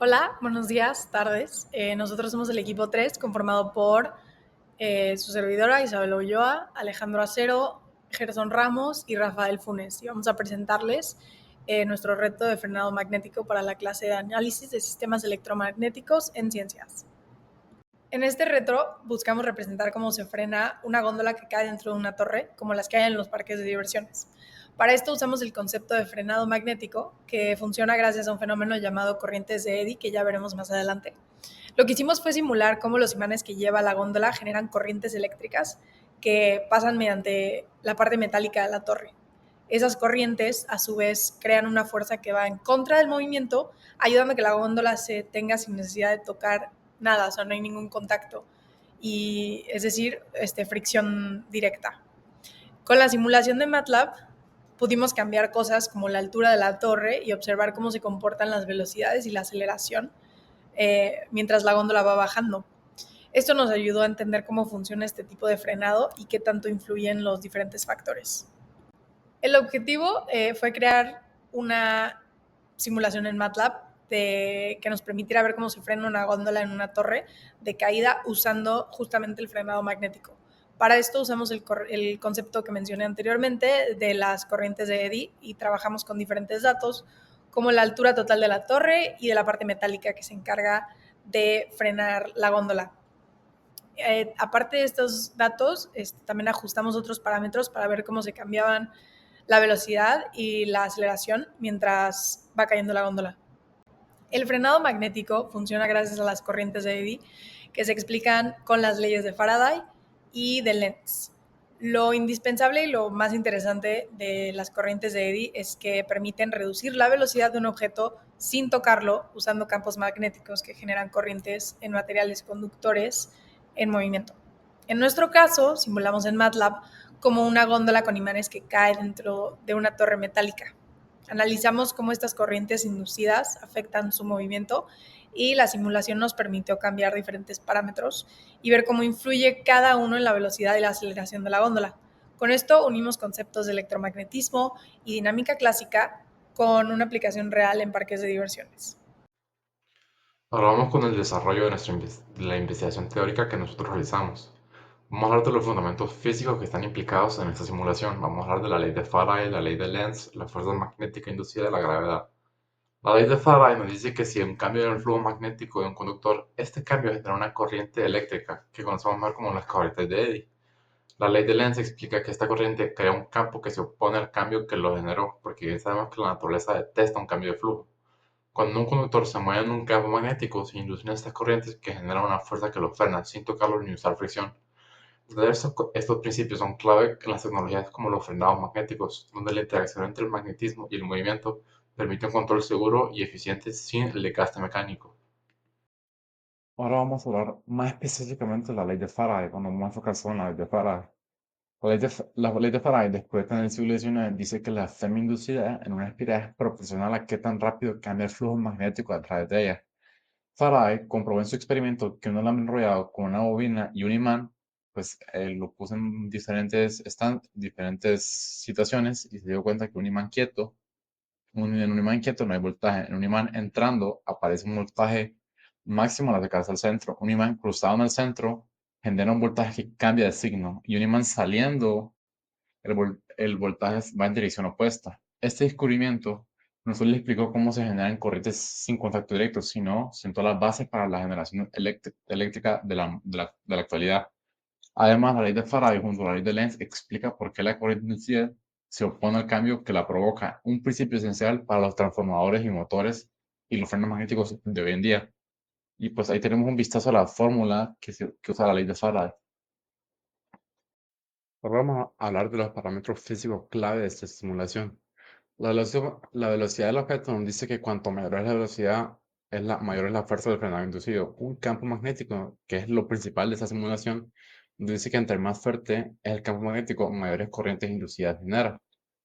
Hola, buenos días, tardes. Nosotros somos el equipo 3, conformado por su servidora Isabel Ulloa, Alejandro Acero, Gerson Ramos y Rafael Funes. Y vamos a presentarles nuestro reto de frenado magnético para la clase de análisis de sistemas electromagnéticos en ciencias. En este reto buscamos representar cómo se frena una góndola que cae dentro de una torre, como las que hay en los parques de diversiones. Para esto usamos el concepto de frenado magnético, que funciona gracias a un fenómeno llamado corrientes de Eddy, que ya veremos más adelante. Lo que hicimos fue simular cómo los imanes que lleva la góndola generan corrientes eléctricas que pasan mediante la parte metálica de la torre. Esas corrientes, a su vez, crean una fuerza que va en contra del movimiento, ayudando a que la góndola se tenga sin necesidad de tocar nada, o sea, no hay ningún contacto, y es decir, fricción directa. Con la simulación de MATLAB pudimos cambiar cosas como la altura de la torre y observar cómo se comportan las velocidades y la aceleración mientras la góndola va bajando. Esto nos ayudó a entender cómo funciona este tipo de frenado y qué tanto influyen los diferentes factores. El objetivo fue crear una simulación en MATLAB que nos permitiera ver cómo se frena una góndola en una torre de caída usando justamente el frenado magnético. Para esto usamos el concepto que mencioné anteriormente de las corrientes de Eddy y trabajamos con diferentes datos como la altura total de la torre y de la parte metálica que se encarga de frenar la góndola. Aparte de estos datos, también ajustamos otros parámetros para ver cómo se cambiaban la velocidad y la aceleración mientras va cayendo la góndola. El frenado magnético funciona gracias a las corrientes de Eddy que se explican con las leyes de Faraday y de Lenz. Lo indispensable y lo más interesante de las corrientes de Eddy es que permiten reducir la velocidad de un objeto sin tocarlo usando campos magnéticos que generan corrientes en materiales conductores en movimiento. En nuestro caso, simulamos en MATLAB como una góndola con imanes que cae dentro de una torre metálica. Analizamos cómo estas corrientes inducidas afectan su movimiento y la simulación nos permitió cambiar diferentes parámetros y ver cómo influye cada uno en la velocidad y la aceleración de la góndola. Con esto unimos conceptos de electromagnetismo y dinámica clásica con una aplicación real en parques de diversiones. Ahora vamos con el desarrollo de de la investigación teórica que nosotros realizamos. Vamos a hablar de los fundamentos físicos que están implicados en esta simulación. Vamos a hablar de la ley de Faraday, la ley de Lenz, la fuerza magnética inducida y la gravedad. La ley de Faraday nos dice que si hay un cambio en el flujo magnético de un conductor, este cambio genera una corriente eléctrica que conocemos mejor como las corrientes de Eddy. La ley de Lenz explica que esta corriente crea un campo que se opone al cambio que lo generó, porque bien sabemos que la naturaleza detesta un cambio de flujo. Cuando un conductor se mueve en un campo magnético, se inducen estas corrientes que generan una fuerza que lo frena sin tocarlo ni usar fricción. Entender estos principios son clave en las tecnologías como los frenados magnéticos, donde la interacción entre el magnetismo y el movimiento permite un control seguro y eficiente sin el desgaste mecánico. Ahora vamos a hablar más específicamente de la ley de Faraday, cuando vamos a enfocar solo en la ley de Faraday. La ley de Faraday, descubierta en el siglo XIX, dice que la flema inducida en una espiral es proporcional a qué tan rápido cambia el flujo magnético a través de ella. Faraday comprobó en su experimento que un alambre enrollado con una bobina y un imán, pues lo puso en diferentes situaciones y se dio cuenta que un imán quieto, en un imán quieto no hay voltaje, en un imán entrando aparece un voltaje máximo al acercarse al centro, un imán cruzado en el centro genera un voltaje que cambia de signo y un imán saliendo el voltaje va en dirección opuesta. Este descubrimiento no solo le explicó cómo se generan corrientes sin contacto directo, sino sentó las bases para la generación eléctrica de la actualidad. Además, la ley de Faraday junto a la ley de Lenz explica por qué la corriente inducida se opone al cambio que la provoca, un principio esencial para los transformadores y motores y los frenos magnéticos de hoy en día. Y pues ahí tenemos un vistazo a la fórmula que usa la ley de Faraday. Ahora vamos a hablar de los parámetros físicos clave de esta simulación. La velocidad del objeto nos dice que cuanto mayor es la velocidad, mayor es la fuerza del frenado inducido. Un campo magnético, que es lo principal de esta simulación, nos dice que entre más fuerte es el campo magnético, mayores corrientes inducidas genera.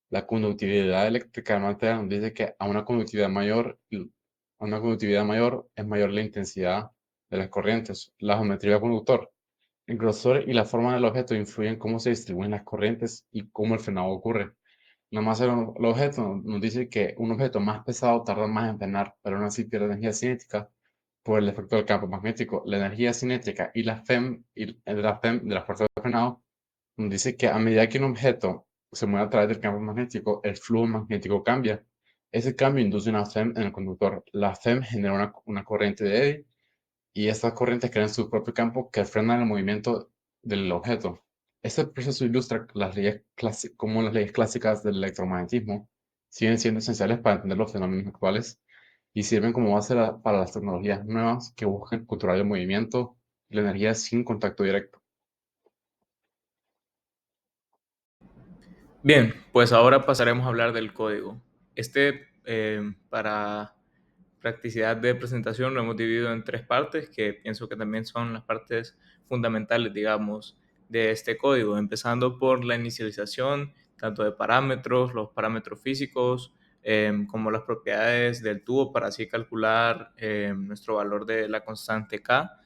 La conductividad eléctrica del material nos dice que a una conductividad mayor es mayor la intensidad de las corrientes. La geometría del conductor. El grosor y la forma del objeto influyen en cómo se distribuyen las corrientes y cómo el frenado ocurre. La masa del objeto nos dice que un objeto más pesado tarda más en frenar, pero aún así pierde energía cinética por el efecto del campo magnético. La energía cinética y de la fuerza de frenado nos dice que a medida que un objeto se mueve a través del campo magnético, el flujo magnético cambia. Ese cambio induce una FEM en el conductor. La FEM genera una corriente de eddy y estas corrientes crean su propio campo que frena el movimiento del objeto. Este proceso ilustra cómo las leyes clásicas del electromagnetismo siguen siendo esenciales para entender los fenómenos actuales y sirven como base para las tecnologías nuevas que buscan controlar el movimiento y la energía sin contacto directo. Bien, pues ahora pasaremos a hablar del código. Para practicidad de presentación, lo hemos dividido en 3 partes, que pienso que también son las partes fundamentales, digamos, de este código, empezando por la inicialización, tanto de parámetros, los parámetros físicos, como las propiedades del tubo para así calcular nuestro valor de la constante K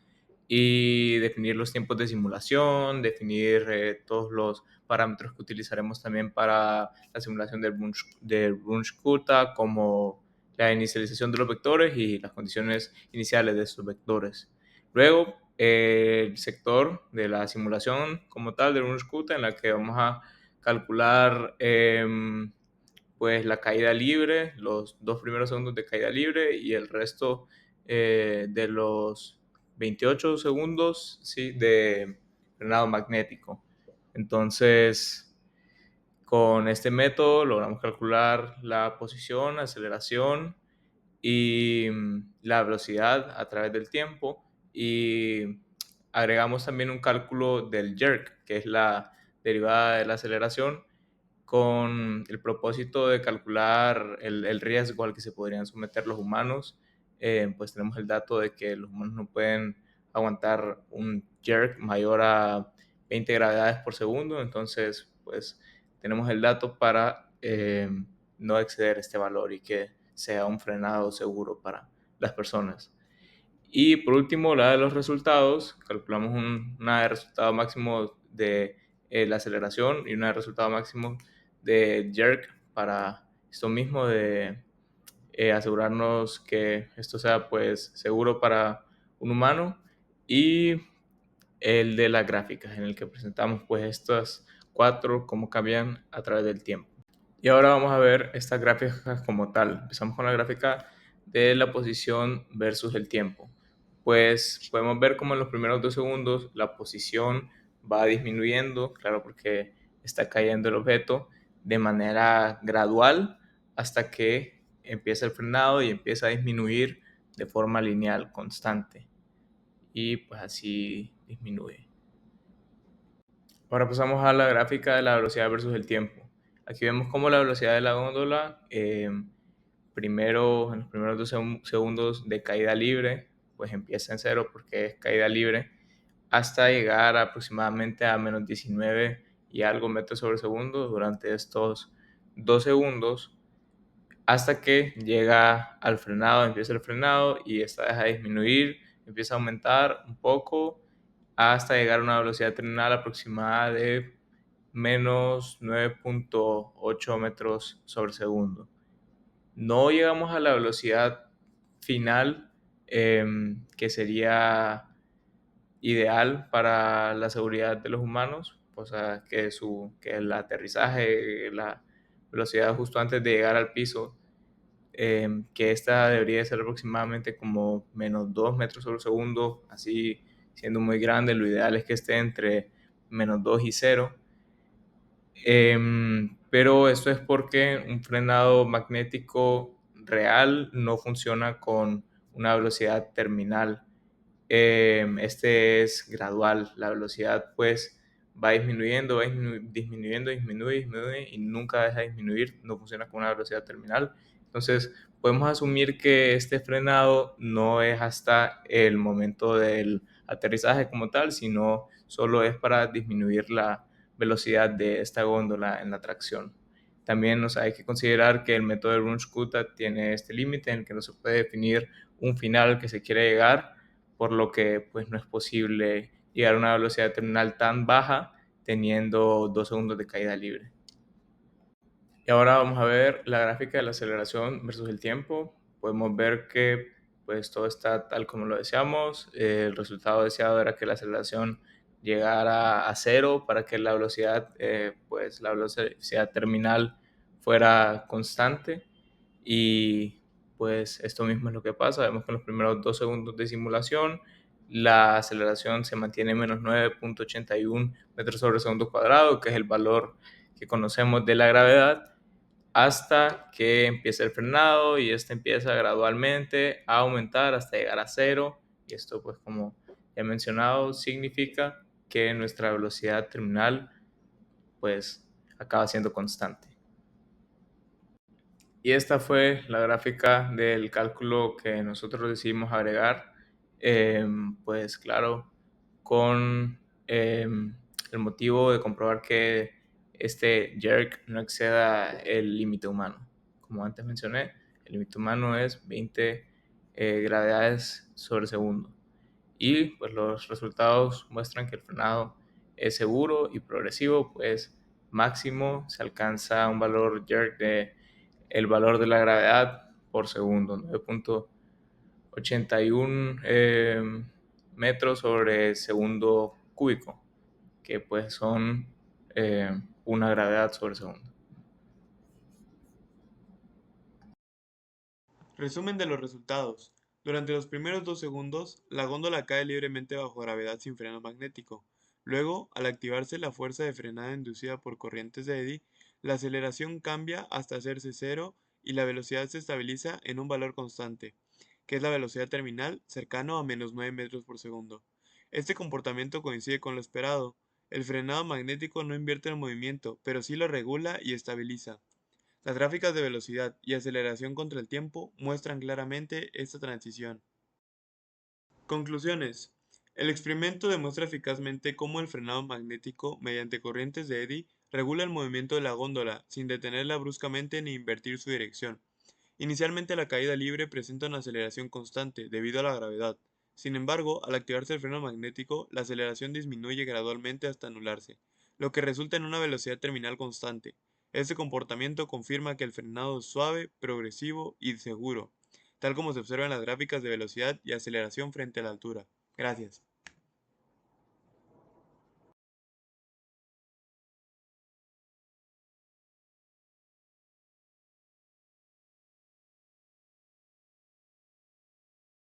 y definir los tiempos de simulación, definir todos los parámetros que utilizaremos también para la simulación del Brunsch-Kutta, como la inicialización de los vectores y las condiciones iniciales de estos vectores. Luego, el sector de la simulación como tal del Brunsch-Kutta, en la que vamos a calcular pues la caída libre, los 2 primeros segundos de caída libre y el resto de los 28 segundos, ¿sí?, de frenado magnético. Entonces, con este método logramos calcular la posición, aceleración y la velocidad a través del tiempo, y agregamos también un cálculo del jerk, que es la derivada de la aceleración, con el propósito de calcular el riesgo al que se podrían someter los humanos. Pues tenemos el dato de que los humanos no pueden aguantar un jerk mayor a 20 gravedades por segundo, entonces pues tenemos el dato para no exceder este valor y que sea un frenado seguro para las personas. Y por último, la de los resultados, calculamos una de resultado máximo de la aceleración y una de resultado máximo de jerk para esto mismo de asegurarnos que esto sea pues seguro para un humano, y el de las gráficas en el que presentamos pues estas 4 cómo cambian a través del tiempo. Y ahora vamos a ver estas gráficas como tal. Empezamos con la gráfica de la posición versus el tiempo. Pues podemos ver como en los primeros 2 segundos la posición va disminuyendo, claro, porque está cayendo el objeto de manera gradual hasta que empieza el frenado y empieza a disminuir de forma lineal, constante. Y pues así disminuye. Ahora pasamos a la gráfica de la velocidad versus el tiempo. Aquí vemos cómo la velocidad de la góndola, primero, en los primeros 2 segundos de caída libre, pues empieza en cero porque es caída libre, hasta llegar aproximadamente a menos 19 y algo metros sobre segundo durante estos 2 segundos, hasta que llega al frenado, empieza el frenado y esta deja de disminuir, empieza a aumentar un poco hasta llegar a una velocidad terminal aproximada de menos 9.8 metros sobre segundo. No llegamos a la velocidad final, que sería ideal para la seguridad de los humanos, o sea, que el aterrizaje, la velocidad justo antes de llegar al piso, que esta debería ser aproximadamente como menos 2 metros sobre segundo, así siendo muy grande. Lo ideal es que esté entre menos 2 y 0. Pero esto es porque un frenado magnético real no funciona con una velocidad terminal. Este es gradual, la velocidad pues va disminuyendo, disminuye y nunca deja de disminuir, no funciona con una velocidad terminal. Entonces podemos asumir que este frenado no es hasta el momento del aterrizaje como tal, sino solo es para disminuir la velocidad de esta góndola en la tracción. También hay que considerar que el método de Brunsch-Kutta tiene este límite en el que no se puede definir un final al que se quiere llegar, por lo que pues no es posible llegar a una velocidad terminal tan baja teniendo 2 segundos de caída libre. Y ahora vamos a ver la gráfica de la aceleración versus el tiempo. Podemos ver que pues todo está tal como lo deseamos. El resultado deseado era que la aceleración llegara a cero para que la velocidad, pues la velocidad terminal fuera constante. Y pues esto mismo es lo que pasa. Vemos que en los primeros 2 segundos de simulación la aceleración se mantiene en menos 9.81 metros sobre segundo cuadrado, que es el valor que conocemos de la gravedad, hasta que empieza el frenado y este empieza gradualmente a aumentar hasta llegar a cero. Y esto, pues como ya he mencionado, significa que nuestra velocidad terminal pues acaba siendo constante. Y esta fue la gráfica del cálculo que nosotros decidimos agregar, pues claro, con el motivo de comprobar que este jerk no exceda el límite humano. Como antes mencioné, el límite humano es 20 gravedades sobre segundo. Y pues los resultados muestran que el frenado es seguro y progresivo, pues máximo se alcanza un valor jerk de el valor de la gravedad por segundo, 9.81 metros sobre segundo cúbico, que pues son una gravedad sobre segundo. Resumen de los resultados. Durante los primeros 2 segundos, la góndola cae libremente bajo gravedad sin freno magnético. Luego, al activarse la fuerza de frenada inducida por corrientes de eddy, la aceleración cambia hasta hacerse cero y la velocidad se estabiliza en un valor constante, que es la velocidad terminal cercano a menos 9 metros por segundo. Este comportamiento coincide con lo esperado. El frenado magnético no invierte el movimiento, pero sí lo regula y estabiliza. Las gráficas de velocidad y aceleración contra el tiempo muestran claramente esta transición. Conclusiones. El experimento demuestra eficazmente cómo el frenado magnético, mediante corrientes de eddy, regula el movimiento de la góndola sin detenerla bruscamente ni invertir su dirección. Inicialmente la caída libre presenta una aceleración constante debido a la gravedad. Sin embargo, al activarse el freno magnético, la aceleración disminuye gradualmente hasta anularse, lo que resulta en una velocidad terminal constante. Este comportamiento confirma que el frenado es suave, progresivo y seguro, tal como se observa en las gráficas de velocidad y aceleración frente a la altura. Gracias.